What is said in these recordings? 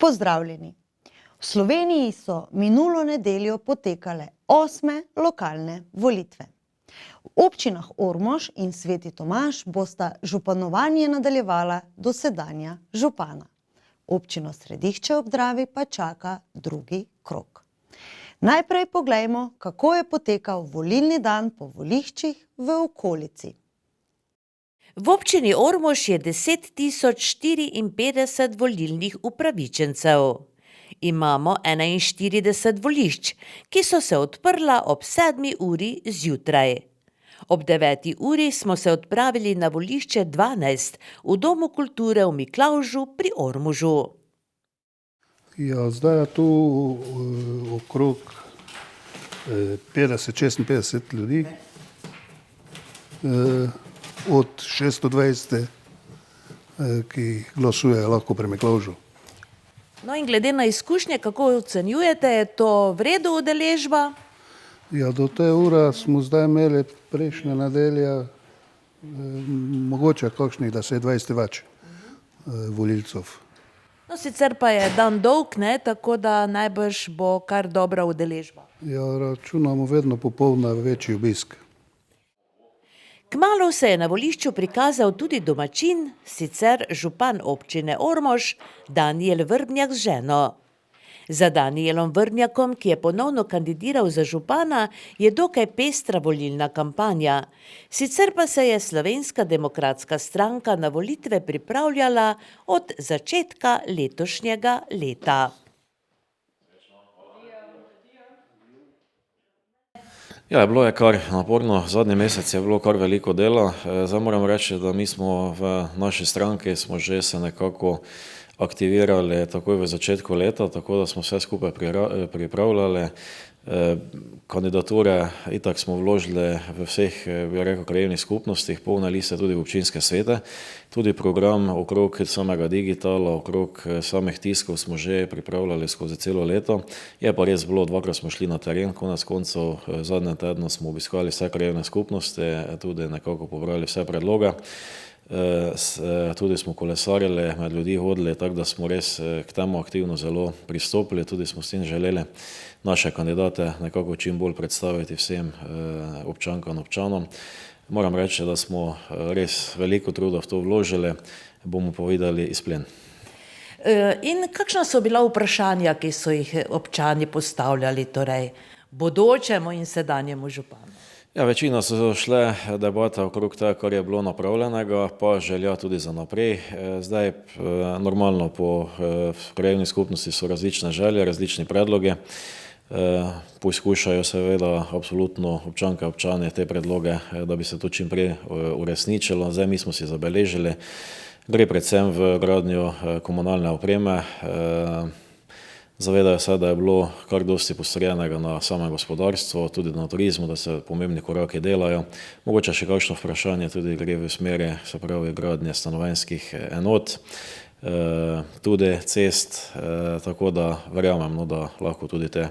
Pozdravljeni! V Sloveniji so minulo nedeljo potekale 8. lokalne volitve. V občinah Ormož in Sveti Tomaž bosta županovanje nadaljevala dosedanja župana. Občino Središče ob Dravi pa čaka drugi krog. Najprej poglejmo, kako je potekal volilni dan po voliščih v okolici. V občini Ormož je 10.054 volilnih upravičencev. Imamo 41 volišč, ki so se odprla ob 7. uri zjutraj. Ob 9. uri smo se odpravili na volišče 12 v Domu kulture v Miklavžu pri Ormožu. Ja, zdaj je tu okrog 50-56 ljudi. Od 620, ki glasujejo lahko pri Miklavžu. No in glede na izkušnje, kako ocenjujete, je to v redu udeležba? Ja, do te ure smo zdaj imeli prejšnje nedelje, mogoče kakšnih 10-20 več volilcev. No, sicer pa je dan dolg, ne, tako da najbrž bo kar dobra udeležba. Ja, računamo vedno popolna večji obisk. Kmalu se je na volišču prikazal tudi domačin, sicer župan občine Ormož, Danijel Vrbnjak z ženo. Za Danijelom Vrbnjakom, ki je ponovno kandidiral za župana, je dokaj pestra volilna kampanja. Sicer pa se je Slovenska demokratska stranka na volitve pripravljala od začetka letošnjega leta. Ja, bilo je kar naporno, zadnji mesec je bilo kar veliko dela. Zdaj moram reči, da mi smo v naši stranki smo že se nekako aktivirali takoj v začetku leta, tako da smo vse skupaj pripravljali. Kandidature itak smo vložili v vseh, bi rekel, krajevnih skupnostih, polne liste tudi v občinske svete. Tudi program okrog samega digitala, okrog samih tiskov smo že pripravljali skozi celo leto. Je pa res bilo, dvakrat smo šli na teren, konec koncev zadnjem tednu smo obiskali vse krajevne skupnosti, tudi nekako pobrali vse predloge. Tudi smo kolesarili, med ljudi hodili, tako da smo res k temu aktivno zelo pristopili, tudi smo s tem želeli naše kandidate nekako čim bolj predstaviti vsem občankam in občanom. Moram reči, da smo res veliko truda v to vložili, bomo povedali izplen. In kakšna so bila vprašanja, ki so jih občani postavljali, torej bodočemu in sedanjemu županu? Ja, večina so šle debate okrog tega, kar je bilo napravljenega, pa želja tudi za naprej. Zdaj, normalno po krajevni skupnosti so različne želje, različni predloge. Poskušajo seveda absolutno občanke, občani te predloge, da bi se to čim prej uresničilo. Zdaj mi smo si zabeležili, gre predvsem v gradnjo komunalne opreme. Zavedajo se, da je bilo kar dosti postorjenega na samem gospodarstvu, tudi na turizmu, da se pomembni koraki delajo. Mogoče še kakšno vprašanje tudi gre v smeri, se pravi, gradnje stanovanjskih enot, tudi cest, tako da verjamem, da lahko tudi te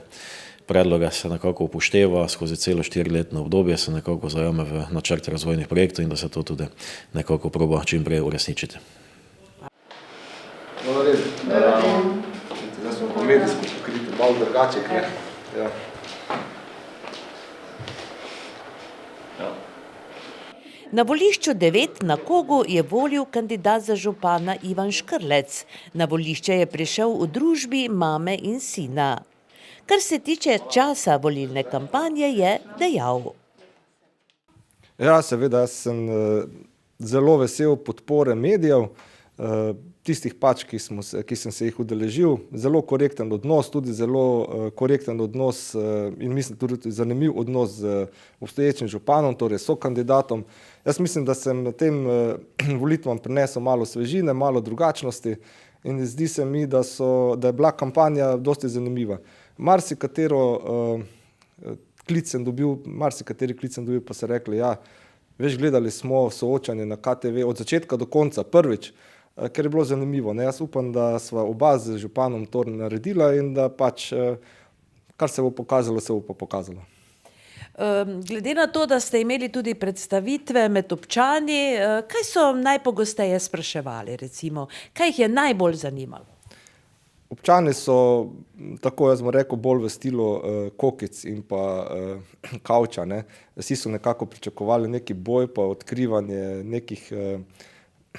predloge se nekako upošteva skozi celo 4-letno obdobje, se nekako zajame v načrt razvojnih projektov in da se to tudi nekako proba čim prej uresničiti. Zdaj smo po medijsko pokriti malo drugaček, ne? Ja. Na volišču 9 na Kogu je volil kandidat za župana Ivan Škrlec. Na volišče je prišel v družbi mame in sina. Kar se tiče časa volilne kampanje, je dejal. Ja, seveda, jaz sem zelo vesel podpore medijev, tistih pač, ki sem se jih udeležil. Zelo korekten odnos, tudi zelo korekten odnos in mislim tudi zanimiv odnos z obstoječim županom, torej sokandidatom. Jaz mislim, da sem na tem volitvam prinesel malo svežine, malo drugačnosti in zdi se mi, da je bila kampanja dosti zanimiva. Marsikateri klic sem dobil, pa so rekli, ja, veš, gledali smo soočanje na KTV od začetka do konca, prvič, ker je bilo zanimivo. Jaz upam, da sva oba z županom to naredila in da pač, kar se bo pokazalo, se bo pa pokazalo. Glede na to, da ste imeli tudi predstavitve med občani, kaj so najpogosteje spraševali, recimo? Kaj jih je najbolj zanimalo? Občani so, tako jaz bom rekel, bolj v stilu Kokic in pa Kavča. Ne. Vsi so nekako pričakovali neki boj, pa odkrivanje nekih,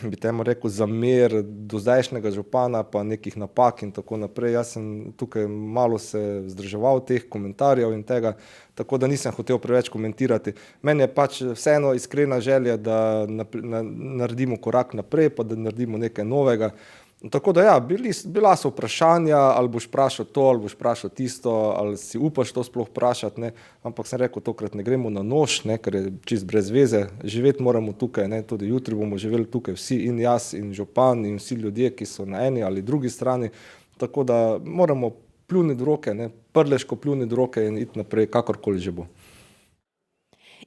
bi temu rekel, zamer do zdajšnjega župana, pa nekih napak in tako naprej. Jaz sem tukaj malo se vzdrževal teh komentarjev in tega, tako da nisem hotel preveč komentirati. Meni je pač vseeno iskrena želja, da naredimo korak naprej, pa da naredimo nekaj novega. Tako da ja, bila so vprašanja, ali boš vprašal to, ali boš vprašal tisto, ali si upaš to sploh vprašati, ne. Ampak sem rekel, tokrat ne gremo na nož, ne, ker je čist brez veze. Živeti moramo tukaj, ne, tudi jutri bomo živeli tukaj vsi, in jaz, in župan, in vsi ljudje, ki so na eni ali drugi strani. Tako da moramo pljuniti v roke, ne, prleško pljuniti v roke in iti naprej, kakorkoli že bo.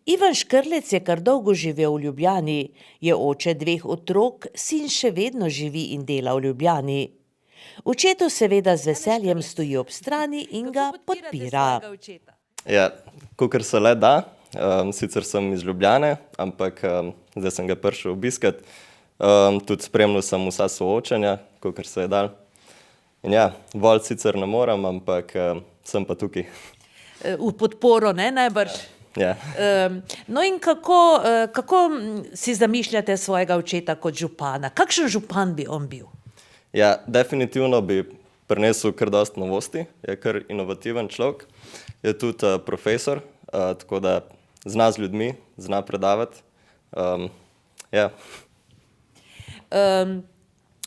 Ivan Škrlec je kar dolgo živel v Ljubljani, je oče 2 otrok, sin še vedno živi in dela v Ljubljani. Očetu seveda z veseljem stoji ob strani in ga podpira. Ja, kakor se le da, sicer sem iz Ljubljane, ampak zdaj sem ga prišel obiskat. Tudi spremljal sem vsa soočanja, kakor se je dal. In ja, voliti sicer ne moram, ampak sem pa tukaj. V podporo, ne, najbrž. Ja. No in kako si zamišljate svojega očeta kot župana? Kakšen župan bi on bil? Ja, definitivno bi prinesel kar dosti novosti, je kar inovativen človek, je tudi profesor, tako da zna z ljudmi, zna predavati. Ja.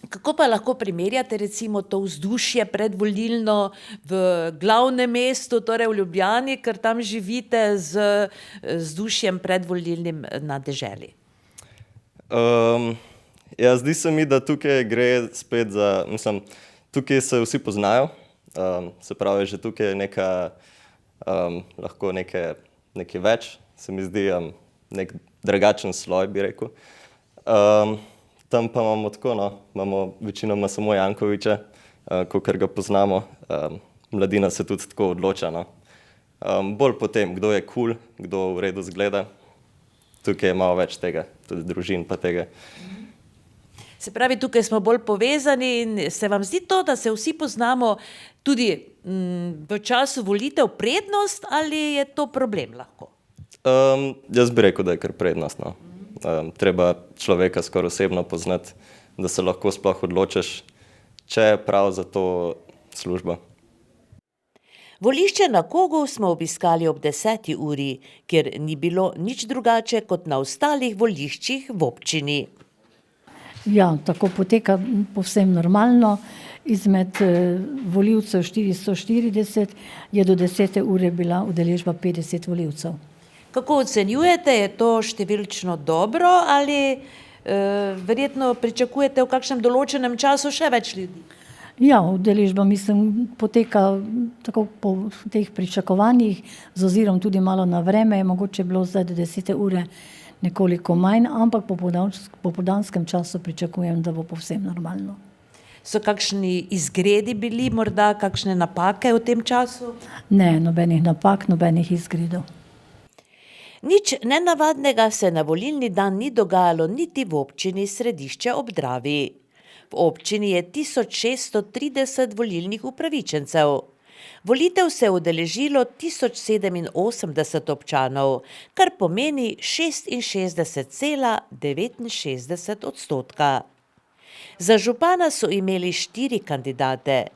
Kako pa lahko primerjate recimo to vzdušje predvolilno v glavnem mestu, torej v Ljubljani, ker tam živite z vzdušjem predvolilnim na deželi? Ja, zdi se mi, da tukaj gre spet za, mislim, tukaj se vsi poznajo, se pravi, že tukaj je neka, lahko nekaj več, se mi zdi nek drugačen sloj, bi rekel. Tam pa imamo tako, no, imamo večinoma samo Jankovića, kakor ga poznamo, mladina se tudi tako odloča, no. Bolj potem, kdo je kul, kdo v redu zgleda, tukaj je malo več tega, tudi družin pa tega. Se pravi, tukaj smo bolj povezani in se vam zdi to, da se vsi poznamo tudi v času volitev prednost ali je to problem lahko? Jaz bi rekel, da je kar prednost, no. Treba človeka skoraj osebno poznati, da se lahko sploh odločiš, če je prav za to služba. Volišče na Kogu smo obiskali ob 10. uri, kjer ni bilo nič drugače kot na ostalih voliščih v občini. Ja, tako poteka povsem normalno. Izmed volivcev 440 je do 10. ure bila udeležba 50 volivcev. Kako ocenjujete, je to številčno dobro ali verjetno pričakujete v kakšnem določenem času še več ljudi? Ja, udeležba mislim poteka tako po teh pričakovanjih, z ozirom tudi malo na vreme, je mogoče bilo zdaj do 10. ure nekoliko manj, ampak po popoldanskem času pričakujem, da bo povsem normalno. So kakšni izgredi bili, morda kakšne napake v tem času? Ne, nobenih napak, nobenih izgredov. Nič nenavadnega se na volilni dan ni dogajalo niti v občini Središče ob Dravi. V občini je 1630 volilnih upravičencev. Volitev se je udeležilo 1087 občanov, kar pomeni 66,69%. Za župana so imeli 4 kandidate.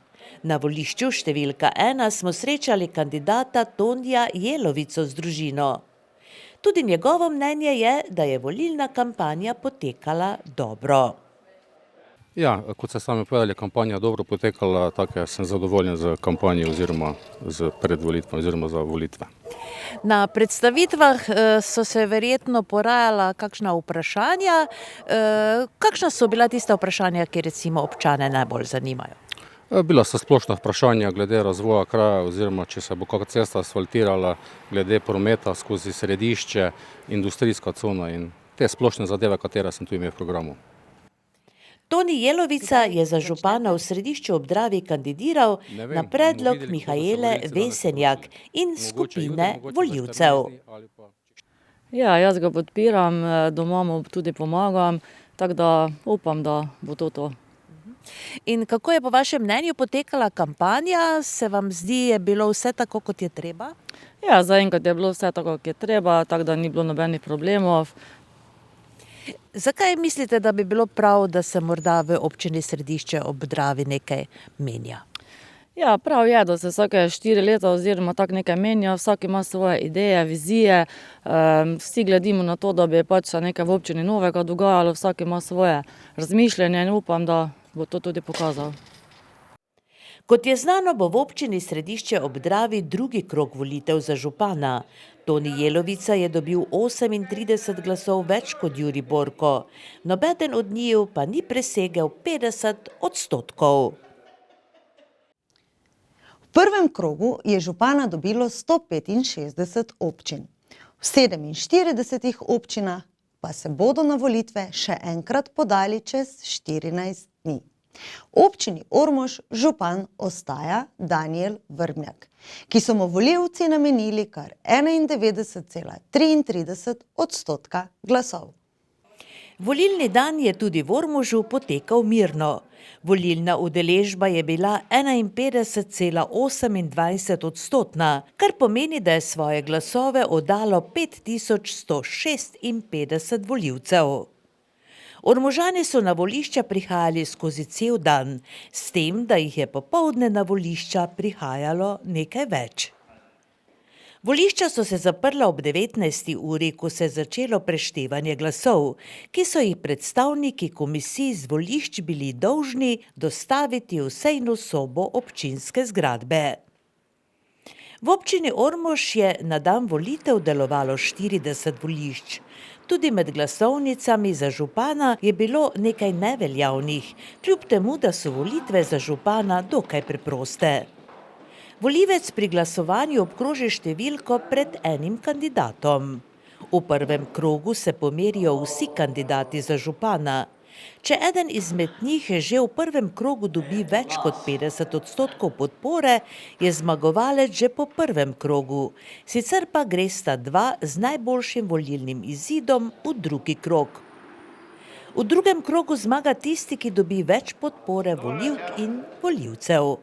Na volišču številka 1 smo srečali kandidata Tonija Jelovico z družino. Tudi njegovo mnenje je, da je volilna kampanja potekala dobro. Ja, kot ste sami povedali, kampanja dobro potekala, tako sem zadovoljen z kampanjo oziroma z predvolitvami oziroma za volitve. Na predstavitvah so se verjetno porajala kakšna vprašanja. Kakšna so bila tista vprašanja, ki recimo občane najbolj zanimajo? Bila so splošna vprašanja glede razvoja kraja oziroma če se bo kakšna cesta asfaltirala, glede prometa skozi središče, industrijska cona in te splošne zadeve, katere sem tu imel v programu. Toni Jelovica je za župana v Središču ob Dravi kandidiral na predlog Mihajle Vesenjak in skupine volivcev. Ja, jaz ga podpiram, doma mu tudi pomagam, tako da upam, da bo to. In kako je po vašem mnenju potekala kampanja? Se vam zdi, je bilo vse tako, kot je treba? Ja, zaenkrat je bilo vse tako, kot je treba, tako da ni bilo nobenih problemov. Zakaj mislite, da bi bilo prav, da se morda v občini Središče ob Dravi nekaj menja? Ja, prav je, da se vsake 4 leta oziroma tako nekaj menja, vsak ima svoje ideje, vizije, vsi gledimo na to, da bi pač se nekaj v občini novega dogajalo, vsak ima svoje razmišljanje in upam, da bo to tudi pokazal. Kot je znano, bo v občini Središče ob Dravi drugi krog volitev za župana. Toni Jelovica je dobil 38 glasov več kot Jurij Borko. Nobeden od njiju pa ni presegel 50%. V prvem krogu je župana dobilo 165 občin. V 47 občinah pa se bodo na volitve še enkrat podali čez 14 dni. V občini Ormož župan ostaja Danijel Vrbnjak, ki so mu volivci namenili kar 91,33% glasov. Volilni dan je tudi v Ormožu potekal mirno. Volilna udeležba je bila 51,28%, kar pomeni, da je svoje glasove oddalo 5156 volivcev. Ormožani so na volišča prihajali skozi cel dan, s tem, da jih je popoldne na volišča prihajalo nekaj več. Volišča so se zaprla ob 19. uri, ko se je začelo preštevanje glasov, ki so jih predstavniki komisij z volišč bili dolžni dostaviti v sejno sobo občinske zgradbe. V občini Ormož je na dan volitev delovalo 40 volišč. Tudi med glasovnicami za župana je bilo nekaj neveljavnih, kljub temu, da so volitve za župana dokaj preproste. Volivec pri glasovanju obkroži številko pred enim kandidatom. V prvem krogu se pomerijo vsi kandidati za župana. Če eden izmed njih že v prvem krogu dobi več kot 50% podpore, je zmagovalec že po prvem krogu, sicer pa gresta dva z najboljšim volilnim izidom v drugi krog. V drugem krogu zmaga tisti, ki dobi več podpore volivk in volivcev.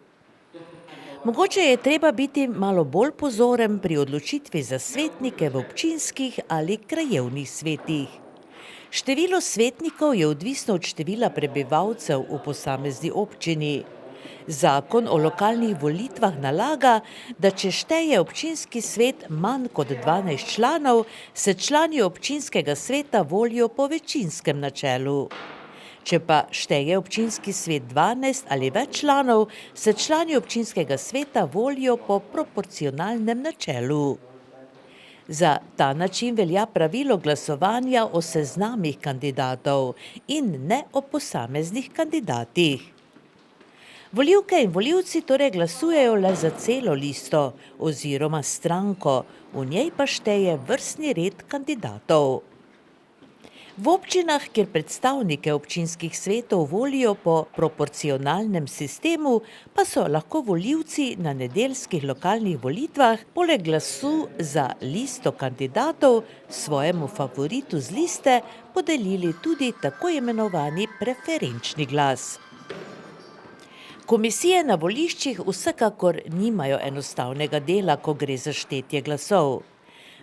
Mogoče je treba biti malo bolj pozoren pri odločitvi za svetnike v občinskih ali krajevnih svetih. Število svetnikov je odvisno od števila prebivalcev v posamezni občini. Zakon o lokalnih volitvah nalaga, da če šteje občinski svet manj kot 12 članov, se člani občinskega sveta volijo po večinskem načelu. Če pa šteje občinski svet 12 ali več članov, se člani občinskega sveta volijo po proporcionalnem načelu. Za ta način velja pravilo glasovanja o seznamih kandidatov in ne o posameznih kandidatih. Volivke in volivci torej glasujejo le za celo listo oziroma stranko, v njej pa šteje vrstni red kandidatov. V občinah, kjer predstavnike občinskih svetov volijo po proporcionalnem sistemu, pa so lahko volivci na nedeljskih lokalnih volitvah poleg glasu za listo kandidatov svojemu favoritu z liste podelili tudi tako imenovani preferenčni glas. Komisije na voliščih vsekakor nimajo enostavnega dela, ko gre za štetje glasov.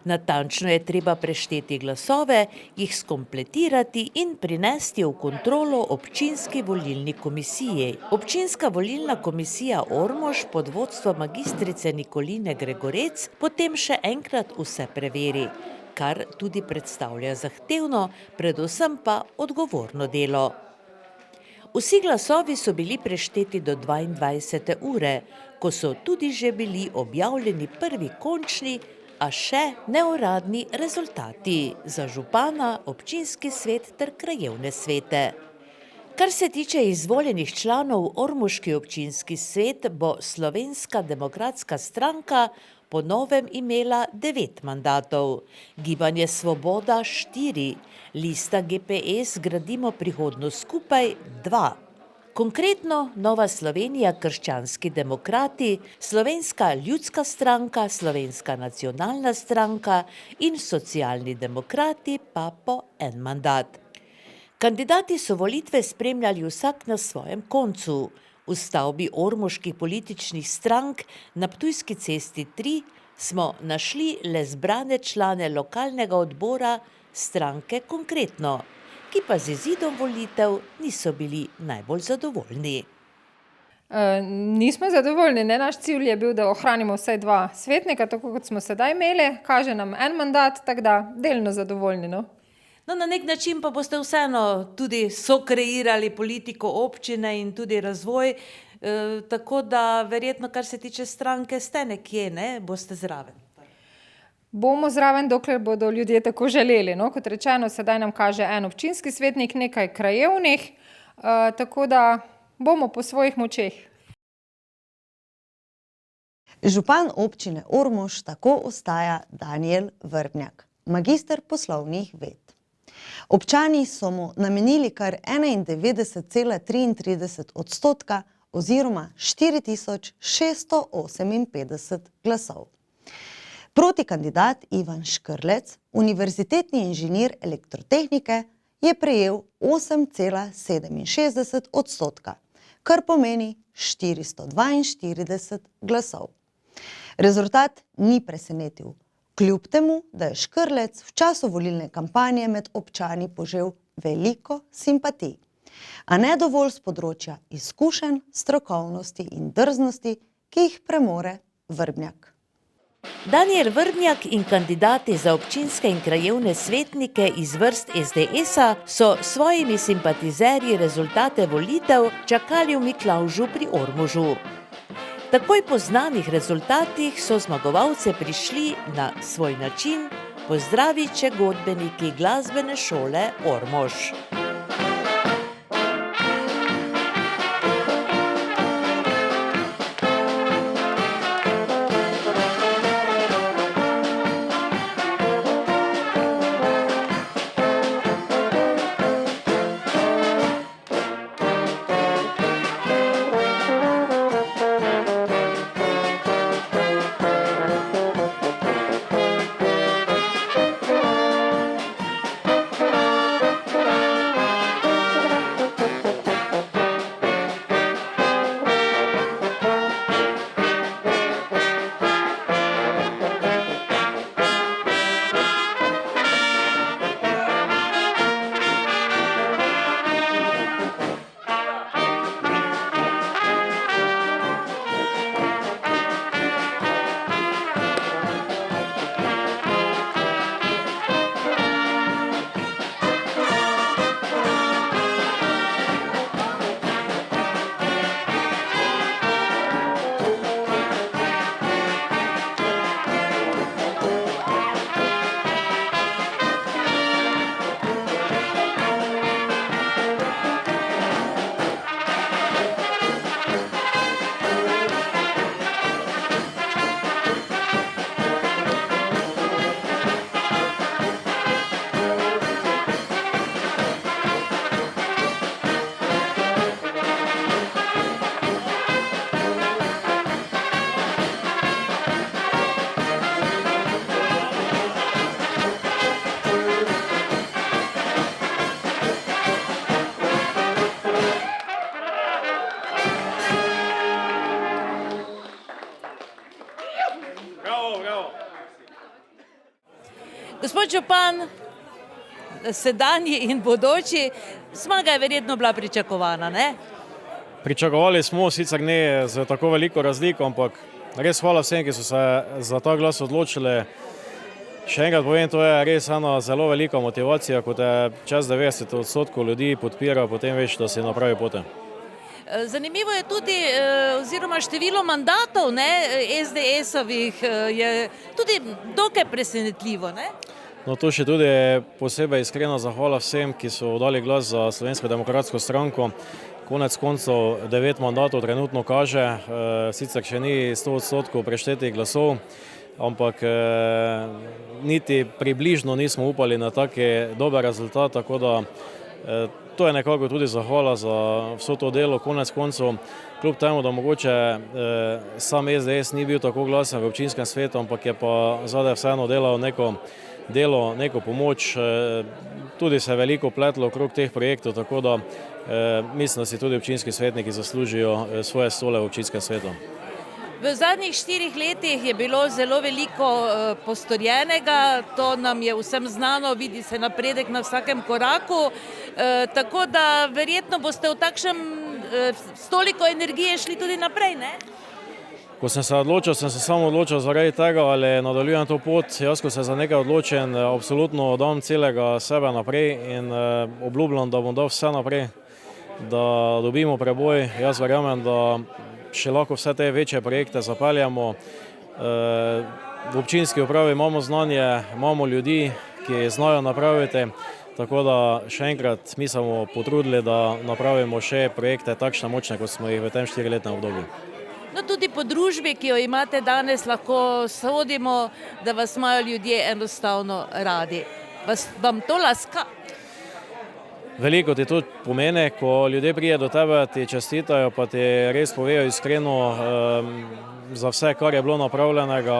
Natančno je treba prešteti glasove, jih skompletirati in prinesti v kontrolo občinski volilni komisiji. Občinska volilna komisija Ormož pod vodstvom magistrice Nikoline Gregorec potem še enkrat vse preveri, kar tudi predstavlja zahtevno, predvsem pa odgovorno delo. Vsi glasovi so bili prešteti do 22. ure, ko so tudi že bili objavljeni prvi končni, a še neuradni rezultati za župana, občinski svet ter krajevne svete. Kar se tiče izvoljenih članov v ormoški občinski svet, bo Slovenska demokratska stranka po novem imela 9 mandatov, Gibanje Svoboda 4, lista GPS Gradimo prihodnost skupaj 2. Konkretno Nova Slovenija, Krščanski demokrati, Slovenska ljudska stranka, Slovenska nacionalna stranka in Socialni demokrati pa po en mandat. Kandidati so volitve spremljali vsak na svojem koncu. V stavbi ormoških političnih strank na Ptujski cesti 3 smo našli le zbrane člane lokalnega odbora stranke Konkretno, ki pa z izidom volitev niso bili najbolj zadovoljni. Nismo zadovoljni, ne? Naš cilj je bil, da ohranimo vsaj 2 svetnika, tako kot smo sedaj imeli, kaže nam en mandat, tako da delno zadovoljni. No? No, na nek način pa boste vseeno tudi sokreirali politiko občine in tudi razvoj, tako da verjetno, kar se tiče stranke, ste nekje, ne, boste zraven. Bomo zraven, dokler bodo ljudje tako želeli. No? Kot rečeno, sedaj nam kaže en občinski svetnik, nekaj krajevnih, tako da bomo po svojih močeh. Župan občine Ormož tako ostaja Danijel Vrbnjak, magister poslovnih ved. Občani so mu namenili kar 91,33% oziroma 4658 glasov. Protikandidat Ivan Škrlec, univerzitetni inženir elektrotehnike, je prejel 8,67%, kar pomeni 442 glasov. Rezultat ni presenetil, kljub temu, da je Škrlec v času volilne kampanje med občani požel veliko simpatij, a ne dovolj z področja izkušenj, strokovnosti in drznosti, ki jih premore Vrbnjak. Danijel Vrbnjak in kandidati za občinske in krajevne svetnike iz vrst SDS-a so svojimi simpatizerji rezultate volitev čakali v Miklavžu pri Ormožu. Takoj po znanih rezultatih so zmagovalce prišli na svoj način pozdraviti še godbeniki glasbene šole Ormož. Gospod župan, sedanji in bodoči, zmaga je verjetno bila pričakovana, ne? Pričakovali smo, sicer ne z tako veliko razliko, ampak res hvala vsem, ki so se za ta glas odločili. Še enkrat povem, to je res ena zelo velika motivacija, ko te čez 90% ljudi podpira, potem veš, da si na pravi poti. Zanimivo je tudi, oziroma število mandatov, ne, SDS-ovih je tudi dokaj presenetljivo, ne? No, to še tudi posebej iskrena zahvala vsem, ki so dali glas za Slovensko demokratsko stranko. Konec koncev 9 mandatov trenutno kaže, sicer še ni 100% preštetih glasov, ampak niti približno nismo upali na taki dober rezultat, tako da to je nekako tudi zahvala za vso to delo. Konec koncev, kljub temu, da mogoče sam SDS ni bil tako glasen v občinskem svetu, ampak je pa zadaj vseeno delal neko delo, neko pomoč. Tudi se je veliko pletlo okrog teh projektov, tako da mislim, da si tudi občinski svetniki zaslužijo svoje stole v občinskem svetu. V zadnjih 4 letih je bilo zelo veliko postorjenega, to nam je vsem znano, vidi se napredek na vsakem koraku, tako da verjetno boste v takšnem s toliko energije šli tudi naprej, ne? Ko sem se odločil, sem se samo odločil zaradi tega, ali nadaljujem to pot. Jaz, ko se za nekaj odločim, absolutno dam celega sebe naprej in obljubljam, da bom dal vse naprej, da dobimo preboj. Jaz verjamem, da še lahko vse te večje projekte zapeljamo. V občinski upravi imamo znanje, imamo ljudi, ki znajo napraviti, tako da še enkrat mi smo potrudili, da napravimo še projekte takšne močne, kot smo jih v tem 4-letnem obdobju. No, tudi po družbi, ki jo imate danes, lahko sodimo, da vas imajo ljudje enostavno radi. Vam to laska? Veliko ti to pomeni, ko ljudje prije do tebe, ti čestitajo, pa ti res povejo iskreno za vse, kar je bilo napravljenega.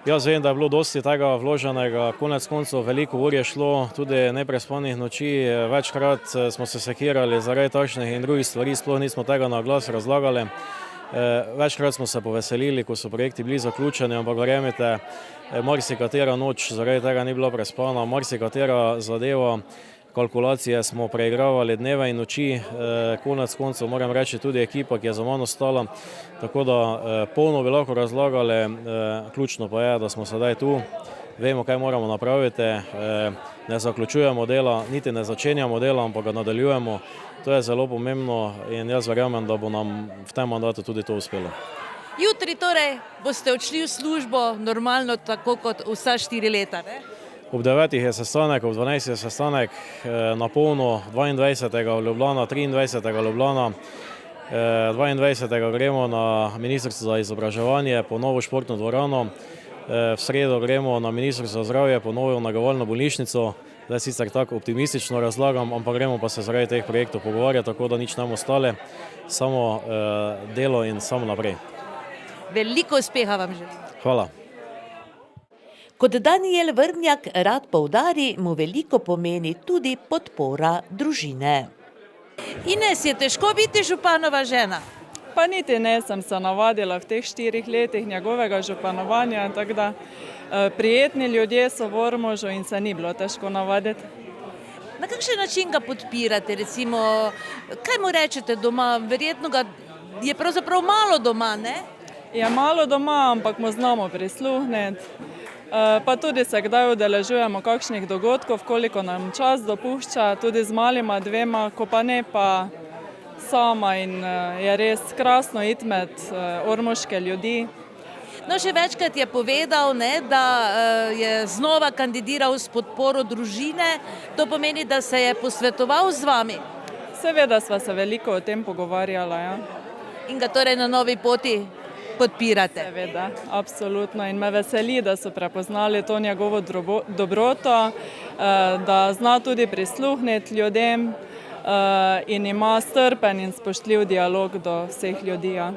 Jaz vem, da je bilo dosti tega vloženega, konec koncev veliko ur je šlo, tudi neprespanih noči, večkrat smo se sekirali zaradi takšnih in drugih stvari, sploh nismo tega na glas razlagali. Večkrat smo se poveselili, ko so projekti bili zaključeni, ampak verjemite, marsikatera noč zaradi tega ni bila prespana, marsikatera zadeva, kalkulacije smo preigravali dneve in noči, konec koncev moram reči tudi ekipa, ki je za mano stala, tako da polno bi lahko razlagali, ključno pa je, da smo sedaj tu, vemo, kaj moramo napraviti, ne zaključujemo dela, niti ne začenjamo dela, ampak ga nadaljujemo. To je zelo pomembno in jaz verjamem, da bo nam v tem mandatu tudi to uspelo. Jutri torej boste odšli v službo normalno, tako kot vsa 4 leta, ne? Ob 9 je sestanek, ob 12 je sestanek na polno, 22. v Ljubljana, 23. v Ljubljana, 22. gremo na Ministrstvo za izobraževanje po novo športno dvorano, v sredo gremo na Ministrstvo za zdravje po novo negovalno bolnišnico. Zdaj sicer tako optimistično razlagam, ampak gremo pa se zaradi teh projektov pogovarjati, tako da nič nam ostale, samo delo in samo naprej. Veliko uspeha vam želim. Hvala. Kot Danijel Vrbnjak rad poudari, mu veliko pomeni tudi podpora družine. Ines, je težko biti županova žena? Pa niti ne, sem se navadila v teh 4 letih njegovega županovanja, tako da prijetni ljudje so v Ormožu in se ni bilo težko navaditi. Na kakšen način ga podpirate, recimo, kaj mu rečete doma? Verjetno ga je pravzaprav malo doma, ne? Je malo doma, ampak mu znamo prisluhniti. Pa tudi se kdaj udeležujemo kakšnih dogodkov, koliko nam čas dopušča, tudi z malima 2, ko pa ne pa sama in je res krasno iti med ormoške ljudi. No, še večkrat je povedal, ne, da je znova kandidiral s podporo družine, to pomeni, da se je posvetoval z vami. Seveda sva se veliko o tem pogovarjala, ja. In ga torej na novi poti podpirate? Seveda, absolutno. In me veseli, da so prepoznali to njegovo dobroto, da zna tudi prisluhniti ljudem in ima strpen in spoštljiv dialog do vseh ljudi. Ja.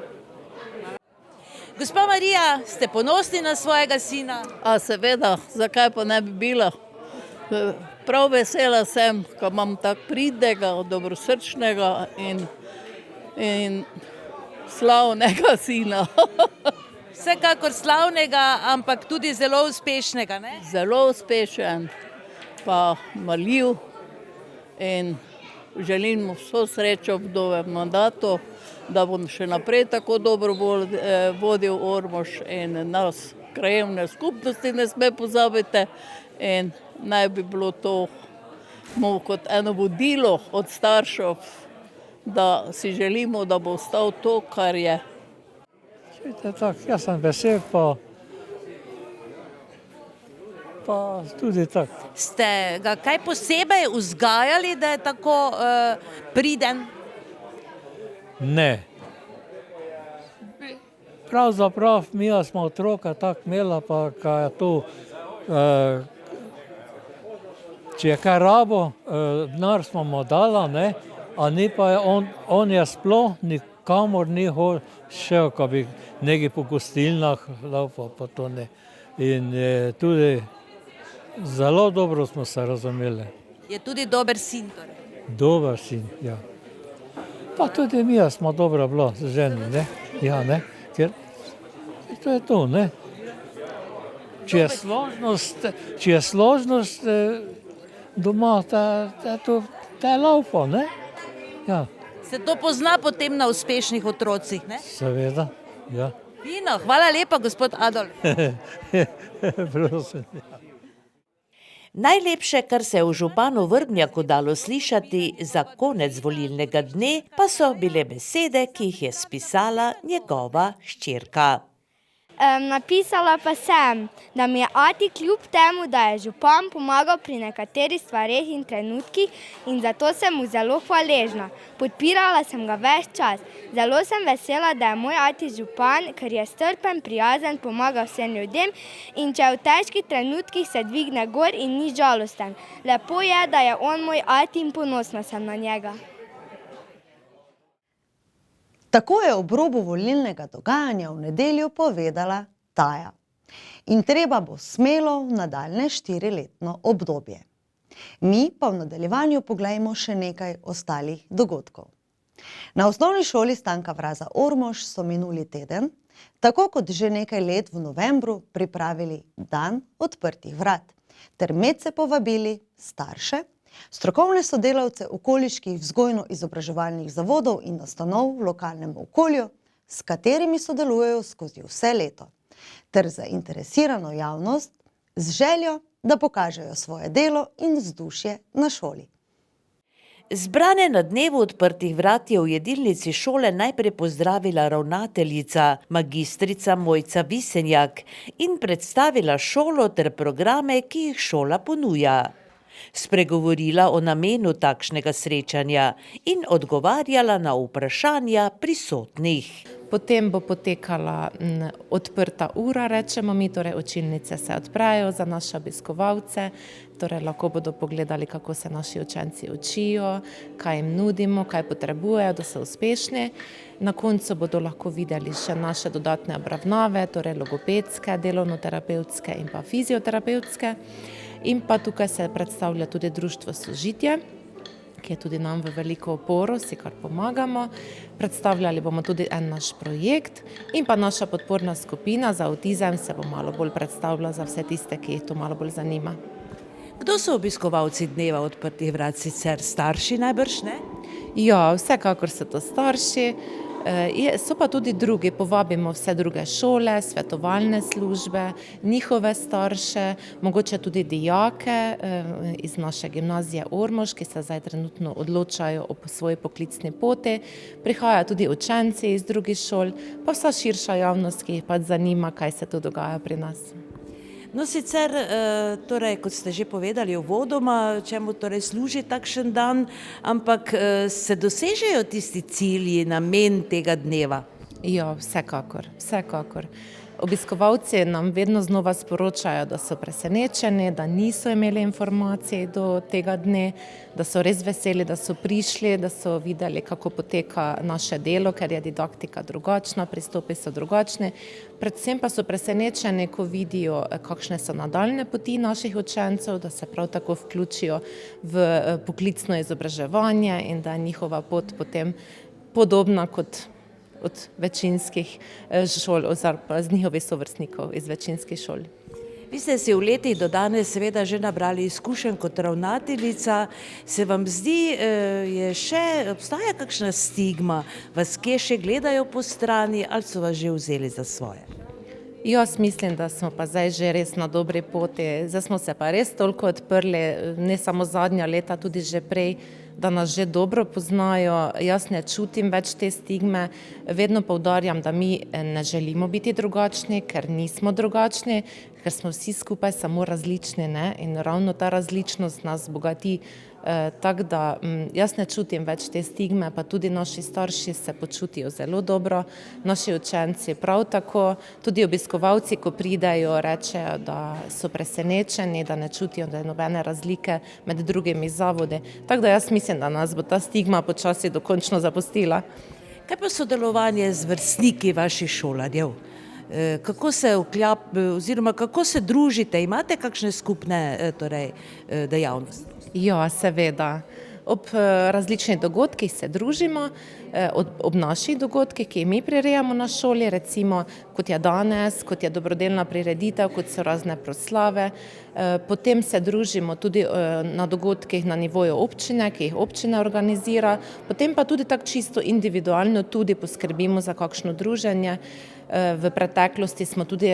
Gospa Marija, ste ponosni na svojega sina? A seveda, zakaj pa ne bi bila? Prav vesela sem, ko imam tak pridnega, dobrosrčnega in slavnega sina. Vsekakor slavnega, ampak tudi zelo uspešnega, ne? Zelo uspešen, pa marljiv in želim mu vso srečo v novem mandatu, da bom še naprej tako dobro vodil Ormož in nas krajevne skupnosti ne sme pozabiti in naj bi bilo to mu kot eno vodilo od staršev, da si želimo, da bo ostal to, kar je. Jaz sem vesel, pa tudi tako. Ste ga kaj posebej vzgajali, da je tako priden? Ne. Pravzaprav mi smo otroka tako imela, pa kaj je to, če je kaj rabo, denar smo mu dala, ne, a ni pa je on je sploh nikamor ni šel, ko bi nekaj po gostilnah, pa to ne. In tudi Zelo dobro smo se razumeli. Je tudi dober sin. Torej. Dober sin, ja. Pa tudi mi smo dobro bilo z ženi, ne? Ja, ne? Ker to je to, ne? Če je složnost doma, to je laupo, ne? Ja, Se to pozna potem na uspešnih otrocih, ne? seveda, ja. Fino, hvala lepa, gospod Adolf. Prosim. Najlepše, kar se je v županu Vrbnjaku dalo slišati za konec volilnega dne, pa so bile besede, ki jih je spisala njegova hčerka. Napisala pa sem, da mi je ati kljub temu, da je župan pomagal pri nekaterih stvareh in trenutkih in zato sem mu zelo hvaležna. Podpirala sem ga ves čas. Zelo sem vesela, da je moj ati župan, ker je strpen, prijazen, pomaga vsem ljudem in če v težkih trenutkih se dvigne gor in ni žalosten. Lepo je, da je on moj ati in ponosna sem na njega. Tako je ob robu volilnega dogajanja v nedeljo povedala Taja. In treba bo smelo v nadaljne 4-letno obdobje. Mi pa v nadaljevanju poglejmo še nekaj ostalih dogodkov. Na osnovni šoli Stanka Vraza Ormož so minuli teden, tako kot že nekaj let v novembru, pripravili dan odprtih vrat, ter medse povabili starše, strokovne sodelavce okoliških vzgojno-izobraževalnih zavodov in ustanov v lokalnem okolju, s katerimi sodelujejo skozi vse leto, ter zainteresirano javnost z željo, da pokažejo svoje delo in vzdušje na šoli. Zbrane na dnevu odprtih vrat je v jedilnici šole najprej pozdravila ravnateljica, magistrica Mojca Visenjak in predstavila šolo ter programe, ki jih šola ponuja. Spregovorila o namenu takšnega srečanja in odgovarjala na vprašanja prisotnih. Potem bo potekala odprta ura, rečemo mi, torej učilnice se odprejo za naše obiskovalce, torej lahko bodo pogledali, kako se naši učenci učijo, kaj jim nudimo, kaj potrebujejo, da so uspešni. Na koncu bodo lahko videli še naše dodatne obravnave, torej logopedske, delovno-terapevtske in pa fizioterapevtske. In pa tukaj se predstavlja tudi društvo Sožitje, ki je tudi nam v veliko oporo, si kar pomagamo. Predstavljali bomo tudi en naš projekt in pa naša podporna skupina za avtizem se bo malo bolj predstavila za vse tiste, ki jih to malo bolj zanima. Kdo so obiskovalci dneva odprtih vrat, sicer starši najbrž, ne? Ja, vsekakor so to starši. So pa tudi drugi, povabimo vse druge šole, svetovalne službe, njihove starše, mogoče tudi dijake iz naše gimnazije Ormož, ki se zdaj trenutno odločajo o svoji poklicni poti. Prihajajo tudi učenci iz drugih šol, pa vsa širša javnost, ki jih pa zanima, kaj se tu dogaja pri nas. No sicer, torej, kot ste že povedali uvodoma, čemu torej služi takšen dan, ampak se dosežejo tisti cilji, namen tega dneva? Ja, vsekakor, vsekakor. Obiskovalci nam vedno znova sporočajo, da so presenečeni, da niso imeli informacij do tega dne, da so res veseli, da so prišli, da so videli, kako poteka naše delo, ker je didaktika drugačna, pristopi so drugačni. Predvsem pa so presenečeni, ko vidijo, kakšne so nadaljne poti naših učencev, da se prav tako vključijo v poklicno izobraževanje in da je njihova pot potem podobna kot od večinskih šol oziroma z njihovih sovrstnikov iz večinskih šol. Vi ste si v letih do danes seveda že nabrali izkušenj kot ravnateljica. Se vam zdi, obstaja kakšna stigma, vas kje še gledajo po strani ali so vas že vzeli za svoje? Jaz mislim, da smo pa zdaj že res na dobri poti. Zdaj smo se pa res toliko odprli, ne samo zadnja leta, tudi že prej, da nas že dobro poznajo. Jaz ne čutim več te stigme. Vedno poudarjam, da mi ne želimo biti drugačni, ker nismo drugačni, ker smo vsi skupaj samo različni, ne? In ravno ta različnost nas bogati. Tako da jaz ne čutim več te stigme, pa tudi naši starši se počutijo zelo dobro, naši učenci prav tako, tudi obiskovalci, ko pridejo, rečejo, da so presenečeni, da ne čutijo, da je nobene razlike med drugimi zavodi. Tako da jaz mislim, da nas bo ta stigma počasi dokončno zapustila. Kaj pa sodelovanje z vrstniki vaših šolarjev? Kako se oziroma kako se družite? Imate kakšne skupne dejavnosti? Ja, seveda. Ob različnih dogodkih se družimo, ob naših dogodkih, ki jih mi prirejamo na šoli, recimo kot je danes, kot je dobrodelna prireditev, kot so razne proslave. Potem se družimo tudi na dogodkih na nivoju občine, ki jih občina organizira. Potem pa tudi tako čisto individualno tudi poskrbimo za kakšno druženje. V preteklosti smo tudi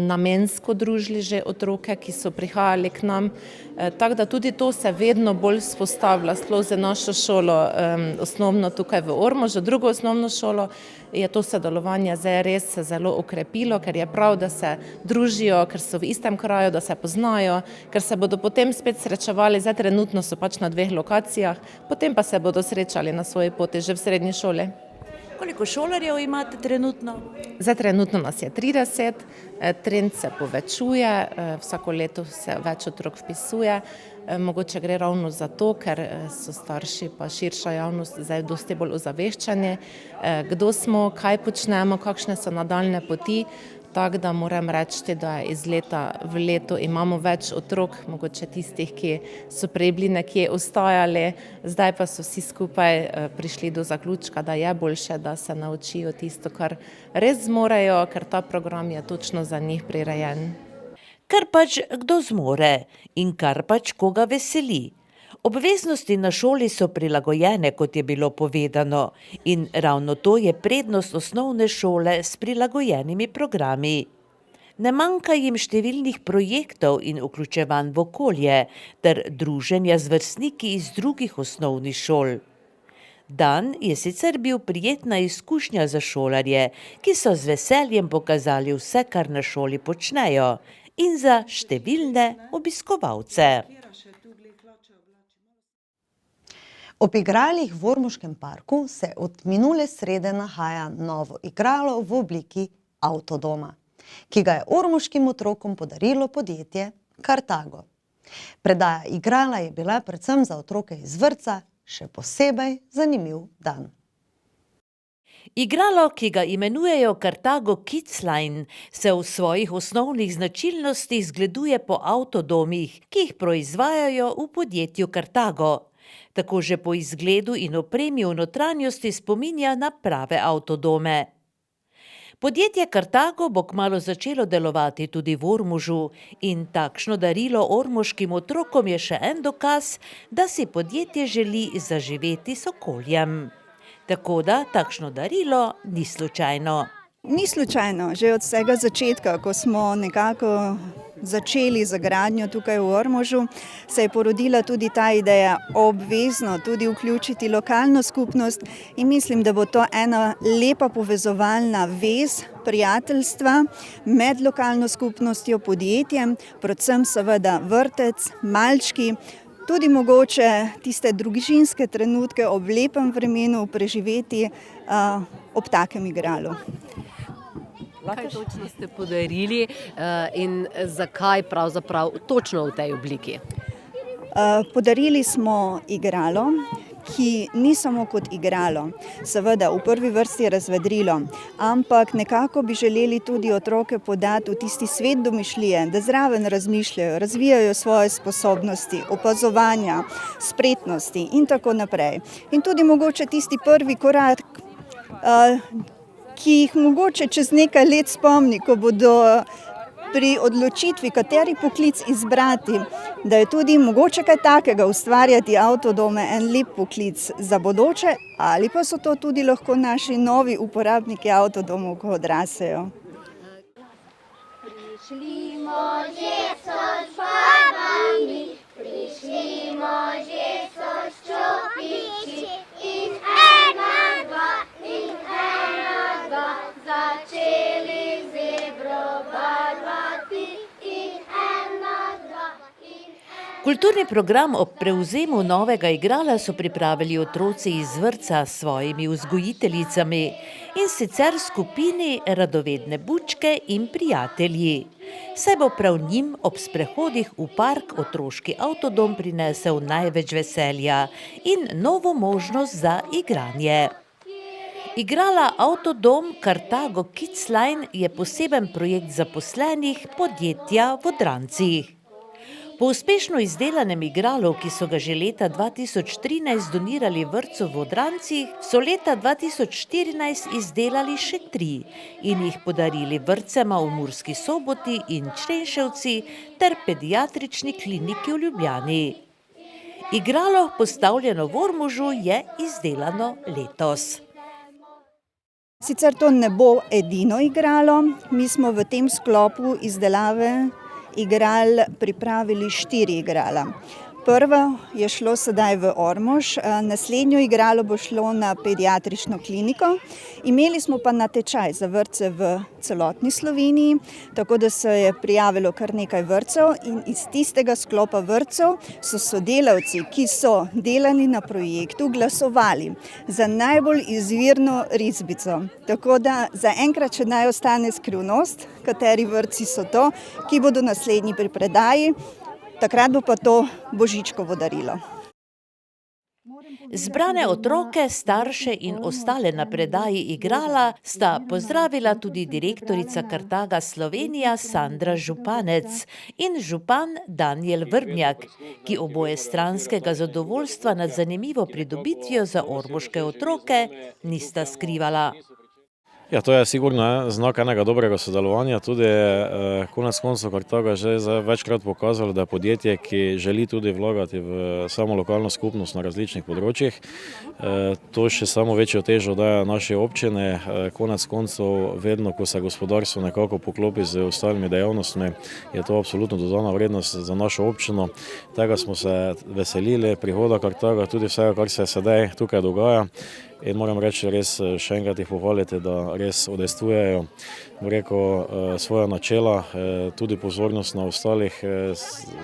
namensko družili že otroke, ki so prihajali k nam. Tako da tudi to se vedno bolj vzpostavlja, sploh za našo šolo, osnovno tukaj v Ormožu, drugo osnovno šolo, je to sodelovanje zdaj res zelo okrepilo, ker je prav, da se družijo, ker so v istem kraju, da se poznajo, ker se bodo potem spet srečevali, zdaj trenutno so pač na 2 lokacijah, potem pa se bodo srečali na svoji poti že v srednji šoli. Koliko šolarjev imate trenutno? Zdaj trenutno nas je 30, trend se povečuje, vsako leto se več otrok vpisuje. Mogoče gre ravno zato, ker so starši pa širša javnost zdaj dosti bolj ozaveščeni, kdo smo, kaj počnemo, kakšne so nadaljne poti. Tako da moram reči, da iz leta v leto imamo več otrok, mogoče tistih, ki so prej bili nekje ostajali, zdaj pa so vsi skupaj prišli do zaključka, da je boljše, da se naučijo tisto, kar res zmorejo, ker ta program je točno za njih prirejen. Kar pač kdo zmore in kar pač koga veseli. Obveznosti na šoli so prilagojene, kot je bilo povedano, in ravno to je prednost osnovne šole s prilagojenimi programi. Ne manjka jim številnih projektov in vključevanj v okolje ter druženja z vrstniki iz drugih osnovnih šol. Dan je sicer bil prijetna izkušnja za šolarje, ki so z veseljem pokazali vse, kar na šoli počnejo, in za številne obiskovalce. Ob igralih v Ormoškem parku se od minule srede nahaja novo igralo v obliki avtodoma, ki ga je ormoškim otrokom podarilo podjetje Kartago. Predaja igrala je bila predvsem za otroke iz vrtca še posebej zanimiv dan. Igralo, ki ga imenujejo Kartago Kids Line, se v svojih osnovnih značilnostih zgleduje po avtodomih, ki jih proizvajajo v podjetju Kartago. Tako že po izgledu in opremi v notranjosti spominja na prave avtodome. Podjetje Kartago bo kmalu začelo delovati tudi v Ormožu in takšno darilo ormoškim otrokom je še en dokaz, da si podjetje želi zaživeti s okoljem. Tako da takšno darilo ni slučajno. Ni slučajno, že od vsega začetka, ko smo nekako začeli z gradnjo tukaj v Ormožu, se je porodila tudi ta ideja obvezno tudi vključiti lokalno skupnost in mislim, da bo to ena lepa povezovalna vez prijateljstva med lokalno skupnostjo, podjetjem, predvsem seveda vrtec, malčki, tudi mogoče tiste družinske trenutke ob lepem vremenu preživeti ob takem igralu. Kaj točno ste podarili in zakaj pravzaprav točno v tej obliki? Podarili smo igralo, ki ni samo kot igralo, seveda v prvi vrsti razvedrilo, ampak nekako bi želeli tudi otroke podati v tisti svet domišljije, da zraven razmišljajo, razvijajo svoje sposobnosti, opazovanja, spretnosti in tako naprej. In tudi mogoče tisti prvi korak, ki jih mogoče čez nekaj let spomni, ko bodo pri odločitvi, kateri poklic izbrati, da je tudi mogoče kaj takega ustvarjati avtodome en lep poklic za bodoče, ali pa so to tudi lahko naši novi uporabniki avtodomov, ko odrasejo. Prišli možje so s farbami, prišli možje so s čopiči in ena, dva, začeli zebro barvati in ena, dva. Kulturni program ob prevzemu novega igrala so pripravili otroci iz vrtca s svojimi vzgojiteljicami in sicer skupini Radovedne bučke in prijatelji. Saj bo prav njim ob sprehodih v park otroški avtodom prinesel največ veselja in novo možnost za igranje. Igrala Avtodom Carthago Kids Line je poseben projekt zaposlenih podjetja v Odrancih. Po uspešno izdelanem igralu, ki so ga že leta 2013 donirali vrtcu v Odrancih, so leta 2014 izdelali še 3 in jih podarili vrtcema v Murski Soboti in Črenšovci ter pediatrični kliniki v Ljubljani. Igralo, postavljeno v Ormožu, je izdelano letos. Sicer to ne bo edino igralo, mi smo v tem sklopu izdelave igral pripravili 4 igrala. Prvo je šlo sedaj v Ormož, naslednjo igralo bo šlo na pediatrično kliniko. Imeli smo pa natečaj za vrtce v celotni Sloveniji, tako da se je prijavilo kar nekaj vrtcev in iz tistega sklopa vrtcev so sodelavci, ki so delali na projektu, glasovali za najbolj izvirno risbico. Tako da zaenkrat še naj ostane skrivnost, kateri vrtci so to, ki bodo naslednji pri predaji. Takrat bo pa to Božičkovo darilo. Zbrane otroke, starše in ostale na predaji igrala sta pozdravila tudi direktorica Carthaga Slovenija Sandra Županec in župan Danijel Vrbnjak, ki oboje stranskega zadovoljstva nad zanimivo pridobitvijo za ormoške otroke nista skrivala. Ja, to je sigurno znak enega dobrega sodelovanja, tudi konec koncev Carthaga že večkrat pokazalo, da je podjetje, ki želi tudi vlagati v samo lokalno skupnost na različnih področjih. To še samo večjo težo daje naše občine, konec koncev vedno, ko se gospodarstvo nekako poklopi z ostalimi dejavnostmi, je to absolutno dodana vrednost za našo občino. Tega smo se veselili, prihoda Carthaga, tudi vsega, kar se sedaj tukaj dogaja. In moram reči, res še enkrat jih pohvaliti, da res udejstvujejo svoja načela, tudi pozornost na ostalih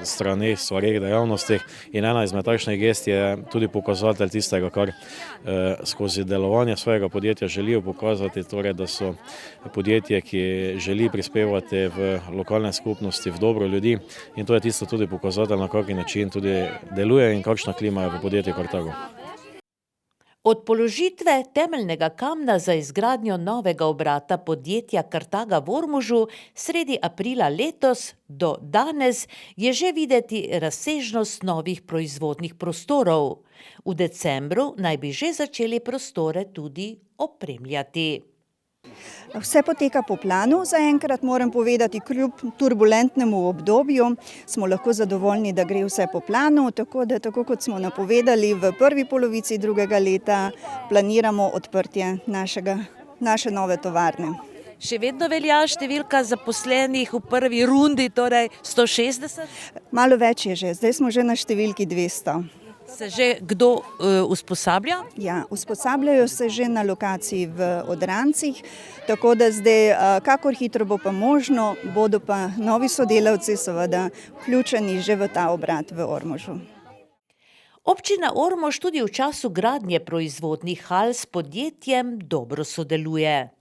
straneh, stvareh, dejavnostih. In ena izmed takšnih gest je tudi pokazatelj tistega, kar skozi delovanje svojega podjetja želijo pokazati, torej da so podjetje, ki želi prispevati v lokalne skupnosti, v dobro ljudi. In to je tisto tudi pokazatelj, na kakšen način tudi deluje in kakšna klima je v podjetju Carthago. Od položitve temeljnega kamna za izgradnjo novega obrata podjetja Carthaga v Ormožu sredi aprila letos do danes je že videti razsežnost novih proizvodnih prostorov. V decembru naj bi že začeli prostore tudi opremljati. Vse poteka po planu, zaenkrat moram povedati, kljub turbulentnemu obdobju smo lahko zadovoljni, da gre vse po planu, tako da, tako kot smo napovedali, v prvi polovici drugega leta planiramo odprtje naše nove tovarne. Še vedno velja številka zaposlenih v prvi rundi, torej 160? Malo več je že, zdaj smo že na številki 200. Se že kdo usposablja? Ja, usposabljajo se že na lokaciji v Odrancih, tako da zdaj, kakor hitro bo pa možno, bodo pa novi sodelavci seveda vključeni že v ta obrat v Ormožu. Občina Ormož tudi v času gradnje proizvodnih hal s podjetjem dobro sodeluje.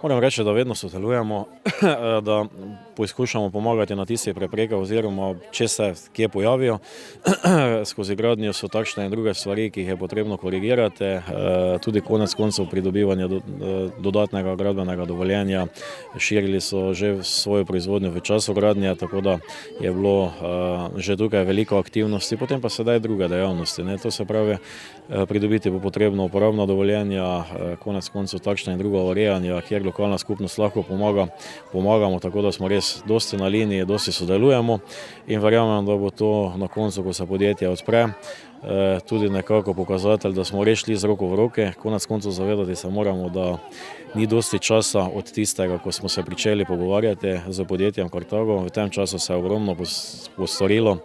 Moram reči, da vedno sodelujemo, da poskušamo pomagati na tistih preprekah oziroma če se kje pojavijo. Skozi gradnjo so takšne in druge stvari, ki jih je potrebno korigirati, tudi konec koncev pridobivanja dodatnega gradbenega dovoljenja. Širili so že svojo proizvodnjo v času gradnje, tako da je bilo že tukaj veliko aktivnosti, potem pa sedaj druge dejavnosti. To se pravi, pridobiti bo potrebno uporabna dovoljenja, konec koncev takšna in druga urejanja, kjer lokalna skupnost lahko pomagamo, tako da smo res dosti na liniji, dosti sodelujemo in verjamem, da bo to na koncu, ko se podjetje odpre, tudi nekako pokazatelj, da smo res šli z roko v roke. Konec koncev zavedati se moramo, da ni dosti časa od tistega, ko smo se pričeli pogovarjati z podjetjem Carthago. V tem času se je ogromno postorilo,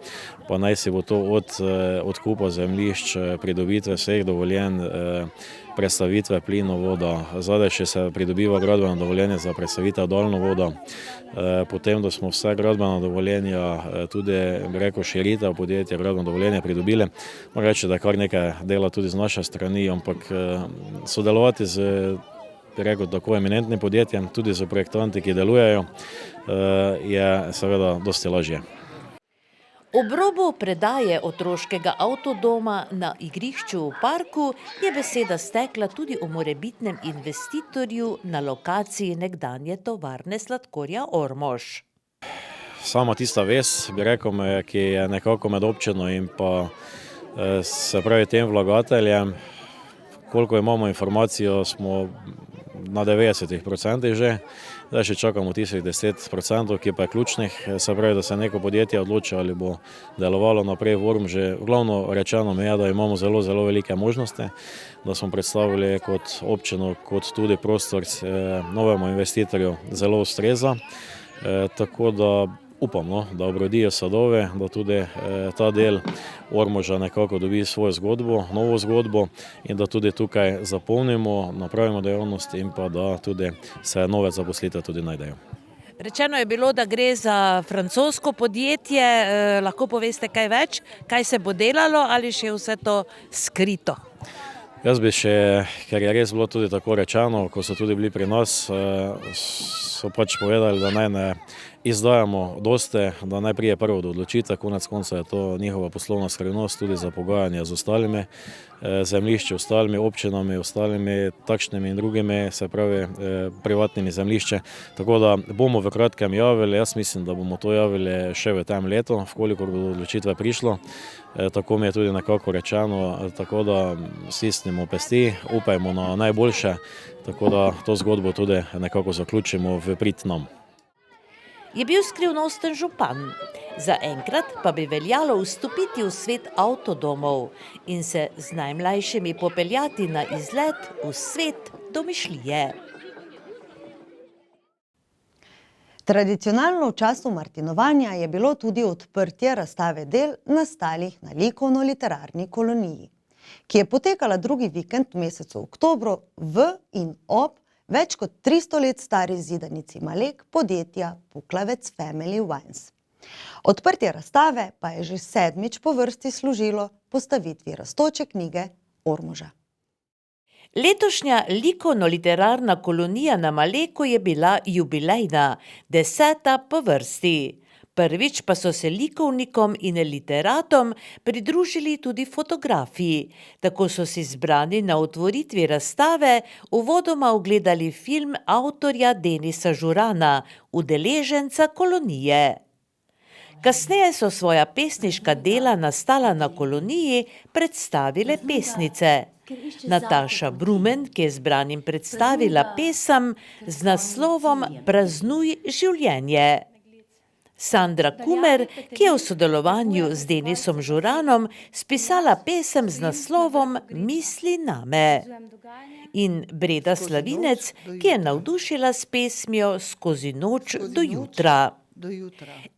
pa naj si bo to od odkupa zemljišč, pridobitve vseh dovoljenj, prestavitve plinovoda, zadaj še se pridobiva gradbeno dovoljenje za prestavitev daljnovoda, potem, da smo vse gradbena dovoljenja, tudi širitev podjetja, gradbeno dovoljenje pridobili. Moram reči, da je kar nekaj dela tudi z naše strani, ampak sodelovati z tako eminentnim podjetjem, tudi z projektanti, ki delujejo, je seveda dosti lažje. Ob robu predaje otroškega avtodoma na igrišču v parku je beseda stekla tudi o morebitnem investitorju na lokaciji nekdanje tovarne sladkorja Ormož. Sama tista vez, bi rekel, ki je nekako med občino in pa se pravi tem vlagateljem, koliko imamo informacijo, smo na 90% že, zdaj še čakamo tistih 10%, ki pa je ključnih, se pravi, da se neko podjetje odloči, ali bo delovalo naprej v Ormožu. Glavno rečeno mi je, da imamo zelo, zelo velike možnosti, da smo predstavili kot občino, kot tudi prostor novemu investitorju zelo ustreza, tako da upam, da obrodijo sadove, da tudi ta del Ormoža nekako dobi svojo zgodbo, novo zgodbo in da tudi tukaj zapolnimo, napravimo dejavnost in pa da tudi se nove zaposlitve tudi najdejo. Rečeno je bilo, da gre za francosko podjetje, lahko poveste kaj več, kaj se bo delalo ali še vse to skrito? Jaz bi še, ker je res bilo tudi tako rečeno, ko so tudi bili pri nas, so pač povedali, da naj ne izdajamo dosti, da naj prije prvo do odločitve, konec konca je to njihova poslovna skrivnost tudi za pogajanje z ostalimi zemljišči, ostalimi občinami, ostalimi takšnimi in drugimi, se pravi privatnimi zemljišči. Tako da bomo v kratkem javili, jaz mislim, da bomo to javili še v tem letu, vkolikor bo do odločitve prišlo. Tako mi je tudi nekako rečeno, tako da stisnimo pesti, upajmo na najboljše, tako da to zgodbo tudi nekako zaključimo v prid nam. Je bil skrivnosten župan. Zaenkrat pa bi veljalo vstopiti v svet avtodomov in se z najmlajšimi popeljati na izlet v svet domišljije. Tradicionalno v času martinovanja je bilo tudi odprtje razstave del nastalih na likovno-literarni koloniji, ki je potekala drugi vikend v mesecu oktobru v in ob več kot 300 let stari zidanici Malek podjetja Puklavec Family Wines. Odprtje razstave pa je že 7. po vrsti služilo postavitvi rastoče knjige Ormoža. Letošnja likovno-literarna kolonija na Maleku je bila jubilejna, 10. po vrsti. Prvič pa so se likovnikom in literatom pridružili tudi fotografiji. Tako so si zbrani na otvoritvi razstave uvodoma ogledali film avtorja Denisa Žurana, udeleženca kolonije. Kasneje so svoja pesniška dela nastala na koloniji predstavile pesnice. Nataša Brumen, ki je zbranim predstavila pesem z naslovom Praznuj življenje. Sandra Kumer, ki je v sodelovanju z Denisom Žuranom spisala pesem z naslovom Misli name. In Breda Slavinec, ki je navdušila s pesmijo Skozi noč do jutra.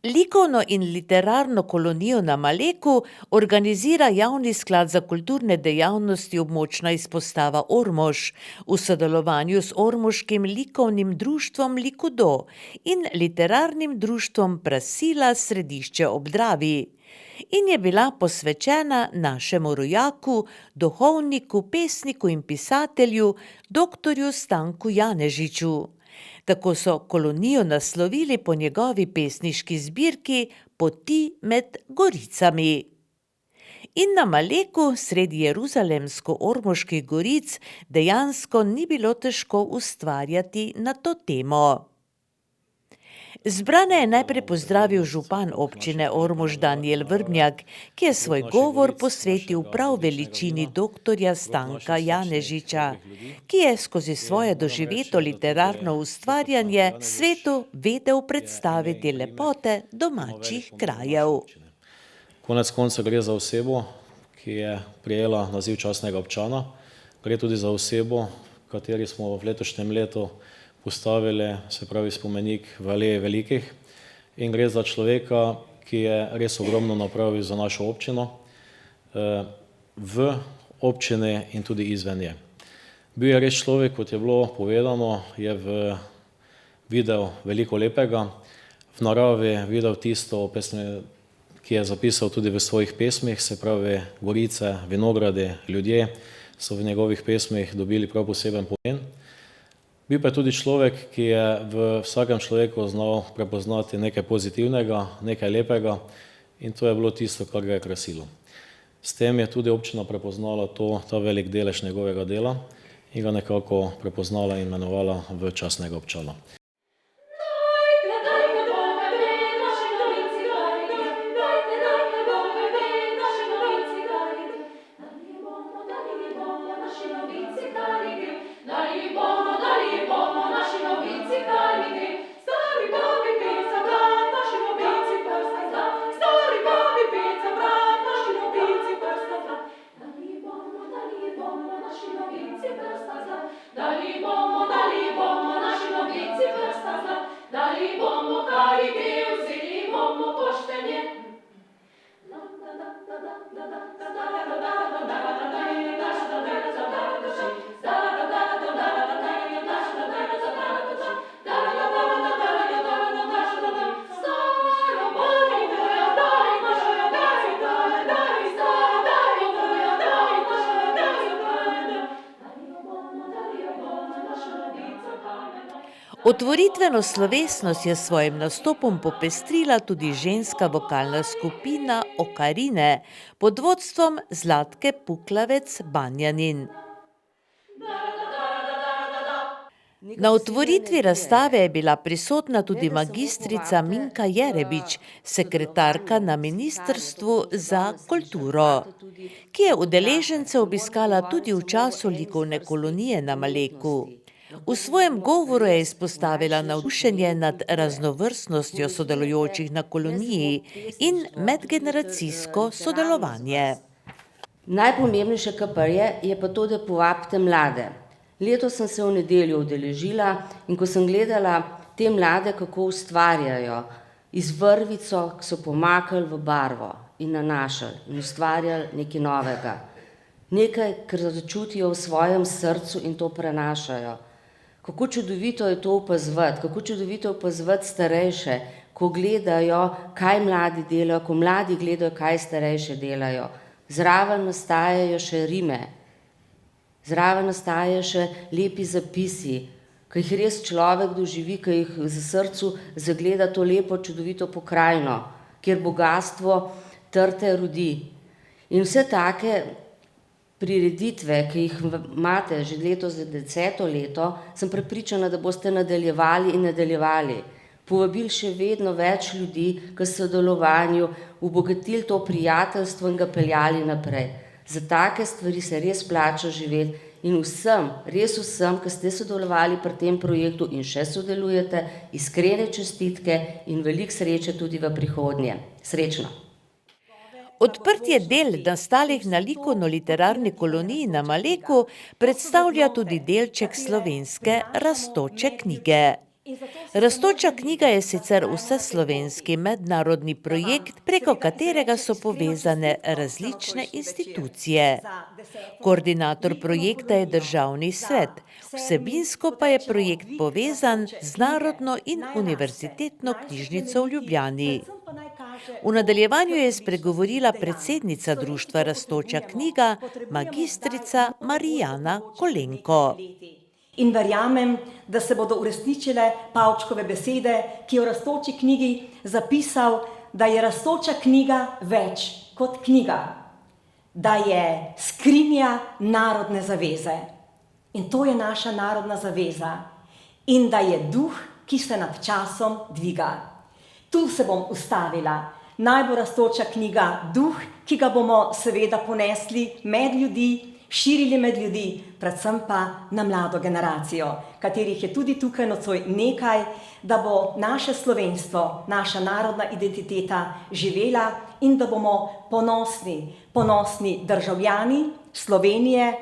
Likovno in literarno kolonijo na Maleku organizira Javni sklad za kulturne dejavnosti območna izpostava Ormož v sodelovanju z Ormoškim likovnim društvom Likudo in literarnim društvom Prasila Središče ob Dravi. In je bila posvečena našemu rojaku, duhovniku, pesniku in pisatelju, doktorju Stanku Janežiču. Tako so kolonijo naslovili po njegovi pesniški zbirki Poti med goricami. In na Maleku, sredi jeruzalemsko-ormoških goric, dejansko ni bilo težko ustvarjati na to temo. Zbrane je najprej pozdravil župan občine Ormož Danijel Vrbnjak, ki je svoj govor posvetil prav veličini doktorja Stanka Janežiča, ki je skozi svoje doživeto literarno ustvarjanje svetu vedel predstaviti lepote domačih krajev. Konec konca gre za osebo, ki je prejela naziv častnega občana, gre tudi za osebo, kateri smo v letošnjem letu postavili, se pravi, spomenik v Aleji velikih, in gre za človeka, ki je res ogromno napravil za našo občino, v občini in tudi izven nje. Bil je res človek, kot je bilo povedano, je videl veliko lepega, v naravi videl tisto, ki je zapisal tudi v svojih pesmih, se pravi, gorice, vinogradi, ljudje so v njegovih pesmih dobili prav poseben pomen. Bil pa je tudi človek, ki je v vsakem človeku znal prepoznati nekaj pozitivnega, nekaj lepega in to je bilo tisto, kar ga je krasilo. S tem je tudi občina prepoznala ta velik delež njegovega dela in ga nekako prepoznala in imenovala v častnega občana. Otvoritveno slovesnost je s svojim nastopom popestrila tudi ženska vokalna skupina Okarine pod vodstvom Zlatke Puklavec-Banjanin. Na otvoritvi razstave je bila prisotna tudi magistrica Minka Jerebič, sekretarka na Ministrstvu za kulturo, ki je udeležence obiskala tudi v času likovne kolonije na Maleku. V svojem govoru je izpostavila navdušenje nad raznovrstnostjo sodelujočih na koloniji in medgeneracijsko sodelovanje. Najpomembnejše, kar pa je pa to, da povabite mlade. Letos sem se v nedeljo udeležila in ko sem gledala te mlade, kako ustvarjajo, iz vrvico so pomakali v barvo in nanašali in ustvarjali nekaj novega. Nekaj, kar začutijo v svojem srcu in to prenašajo. Kako čudovito je to opazovati, kako čudovito je opazovati starejše, ko gledajo, kaj mladi delajo, ko mladi gledajo, kaj starejše delajo. Zraven nastajajo še rime, zraven nastajajo še lepi zapisi, ki jih res človek doživi, ki jih v srcu zagleda to lepo, čudovito pokrajino, kjer bogatstvo trte rodi. In vse take prireditve, ki jih imate že letos za 10. leto, sem prepričana, da boste nadaljevali in nadaljevali. Povabili še vedno več ljudi k sodelovanju, obogatili to prijateljstvo in ga peljali naprej. Za take stvari se res plača živeti in vsem, res vsem, ki ste sodelovali pri tem projektu in še sodelujete, iskrene čestitke in veliko sreče tudi v prihodnje. Srečno! Odprtje del nastalih na likovno-literarni koloniji na Maleku predstavlja tudi delček slovenske rastoče knjige. Rastoča knjiga je sicer vseslovenski mednarodni projekt, preko katerega so povezane različne institucije. Koordinator projekta je Državni svet, vsebinsko pa je projekt povezan z Narodno in univerzitetno knjižnico v Ljubljani. V nadaljevanju je spregovorila predsednica društva Rastoča knjiga, magistrica Marijana Kolenko. In verjamem, da se bodo uresničile Pavčkove besede, ki je v Rastoči knjigi zapisal, da je Rastoča knjiga več kot knjiga, da je skrinja narodne zaveze. In to je naša narodna zaveza. In da je duh, ki se nad časom dviga. Tu se bom ustavila. Naj bo Rastoča knjiga duh, ki ga bomo seveda ponesli med ljudi, širili med ljudi, predvsem pa na mlado generacijo, katerih je tudi tukaj nocoj nekaj, da bo naše slovenstvo, naša narodna identiteta živela in da bomo ponosni državljani Slovenije,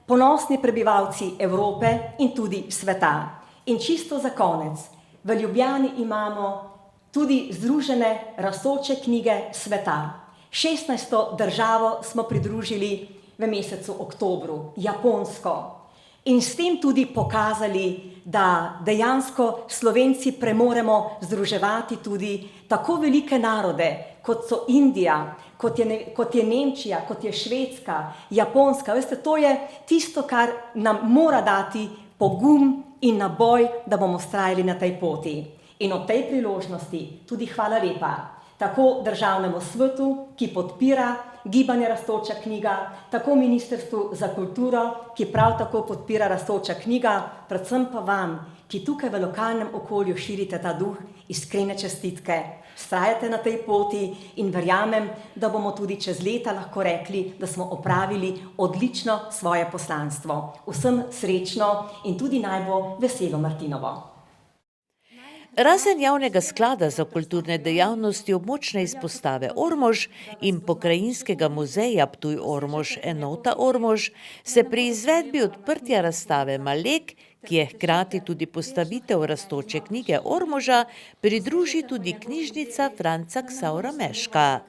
ponosni prebivalci Evrope in tudi sveta. In čisto za konec, v Ljubljani imamo tudi združene Rastoče knjige sveta. 16. državo smo pridružili v mesecu oktobru, Japonsko. In s tem tudi pokazali, da dejansko Slovenci premoremo združevati tudi tako velike narode, kot so Indija, kot je Nemčija, kot je Švedska, Japonska. Veste, to je tisto, kar nam mora dati pogum in naboj, da bomo vztrajali na tej poti. In ob tej priložnosti tudi hvala lepa tako državnemu svetu, ki podpira gibanje Rastoča knjiga, tako Ministrstvu za kulturo, ki prav tako podpira Rastoča knjiga, predvsem pa vam, ki tukaj v lokalnem okolju širite ta duh, iskrene čestitke. Vztrajate na tej poti in verjamem, da bomo tudi čez leta lahko rekli, da smo opravili odlično svoje poslanstvo. Vsem srečno in tudi naj bo veselo Martinovo. Razen javnega sklada za kulturne dejavnosti območne izpostave Ormož in pokrajinskega muzeja Ptuj Ormož enota Ormož se pri izvedbi odprtja razstave Malek, ki je hkrati tudi postavitev Rastoče knjige Ormoža, pridruži tudi knjižnica Franca Ksavra Meška.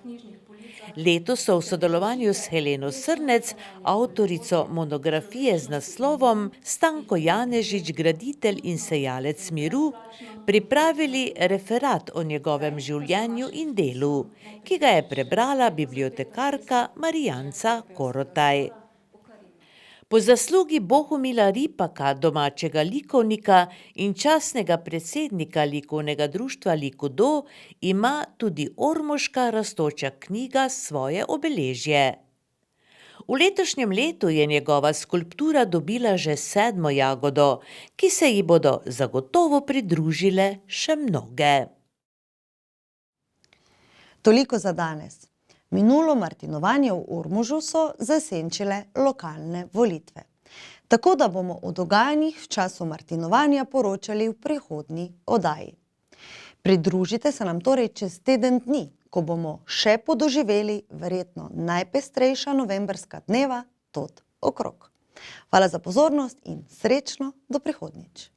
Letos so v sodelovanju s Heleno Srnec, avtorico monografije z naslovom Stanko Janežič, graditelj in sejalec miru, pripravili referat o njegovem življenju in delu, ki ga je prebrala bibliotekarka Marijanca Korotaj. Po zaslugi Bohumila Ripaka, domačega likovnika in častnega predsednika likovnega društva Likodo, ima tudi ormoška Rastoča knjiga svoje obeležje. V letošnjem letu je njegova skulptura dobila že 7. jagodo, ki se ji bodo zagotovo pridružile še mnoge. Toliko za danes. Minulo martinovanje v Ormožu so zasenčile lokalne volitve. Tako da bomo o dogajanjih v času martinovanja poročali v prihodnji oddaji. Pridružite se nam torej čez teden dni, ko bomo še podoživeli verjetno najpestrejša novembrska dneva tod okrog. Hvala za pozornost in srečno do prihodnjič.